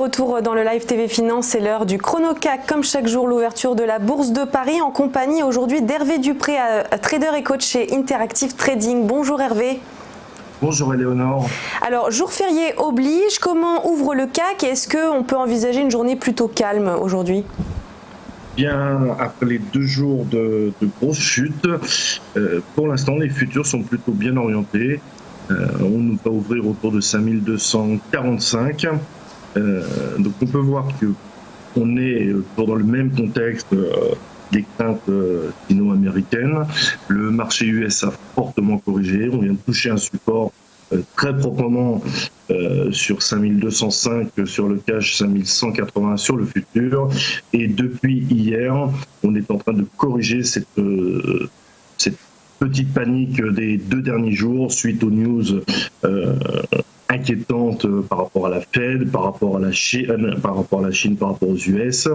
retour dans le Live TV Finance, c'est l'heure du chrono CAC. Comme chaque jour, l'ouverture de la Bourse de Paris en compagnie aujourd'hui d'Hervé Dupré, trader et coach chez Interactive Trading. Bonjour Hervé. Bonjour Éléonore. Alors, jour férié oblige, comment ouvre le CAC et est-ce qu'on peut envisager une journée plutôt calme aujourd'hui ? Bien, après les 2 jours de grosses chutes, pour l'instant les futurs sont plutôt bien orientés. On va ouvrir autour de 5245. Donc on peut voir qu'on est dans le même contexte des craintes sino-américaines. Le marché US a fortement corrigé. On vient de toucher un support très proprement sur 5205 sur le cash, 5180 sur le futur. Et depuis hier, on est en train de corriger cette petite panique des 2 derniers jours suite aux news inquiétantes par rapport à la Fed, par rapport à la Chine, par rapport aux US.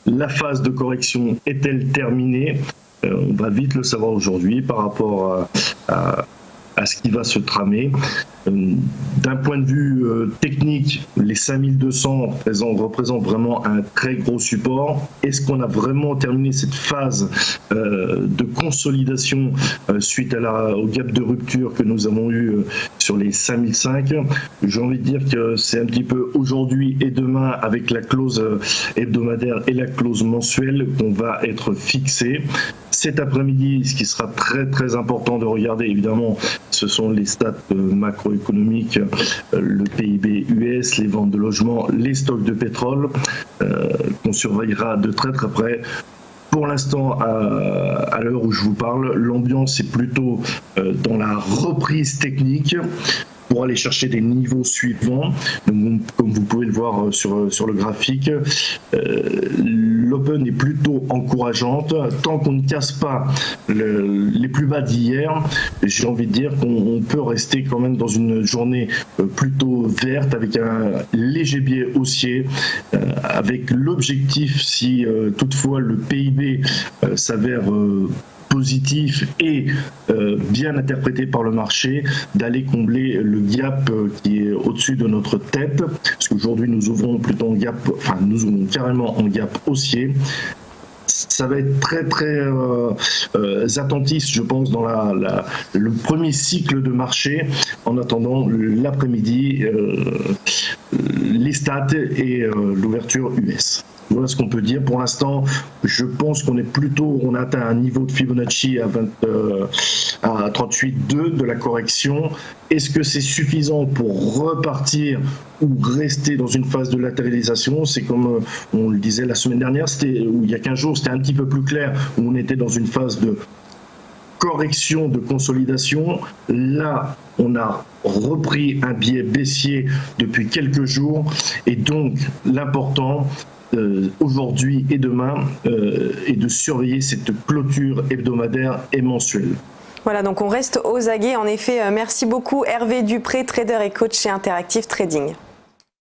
La phase de correction est-elle terminée ? On va vite le savoir aujourd'hui par rapport à ce qui va se tramer. D'un point de vue technique, les 5200 représentent vraiment un très gros support. Est-ce qu'on a vraiment terminé cette phase de consolidation suite au gap de rupture que nous avons eu sur les 5005 ? J'ai envie de dire que c'est un petit peu aujourd'hui et demain avec la clause hebdomadaire et la clause mensuelle qu'on va être fixé. Cet après-midi, ce qui sera très très important de regarder, évidemment, ce sont les stats macroéconomiques, le PIB US, les ventes de logements, les stocks de pétrole, qu'on surveillera de très très près. Pour l'instant, à l'heure où je vous parle, l'ambiance est plutôt dans la reprise technique pour aller chercher des niveaux suivants. Donc, comme vous pouvez le voir sur le graphique, l'open est plutôt encourageante. Tant qu'on ne casse pas les plus bas d'hier, j'ai envie de dire qu'on peut rester quand même dans une journée plutôt verte avec un léger biais haussier, avec l'objectif, si toutefois le PIB s'avère positif et bien interprété par le marché, d'aller combler le gap qui est au-dessus de notre tête, parce qu'aujourd'hui nous ouvrons plutôt en gap, enfin nous ouvrons carrément en gap haussier. Ça va être très très attentiste, je pense, dans le premier cycle de marché. En attendant l'après-midi, les stats et l'ouverture US. Voilà ce qu'on peut dire. Pour l'instant, je pense qu'on on a atteint un niveau de Fibonacci à 38,2 de la correction. Est-ce que c'est suffisant pour repartir ou rester dans une phase de latéralisation ? C'est comme on le disait la semaine dernière, ou il y a 15 jours, c'était un petit peu plus clair, où on était dans une phase de correction, de consolidation. Là, on a repris un biais baissier depuis quelques jours, et donc l'important aujourd'hui et demain est de surveiller cette clôture hebdomadaire et mensuelle. Voilà, donc on reste aux aguets. En effet, merci beaucoup Hervé Dupré, trader et coach chez Interactive Trading.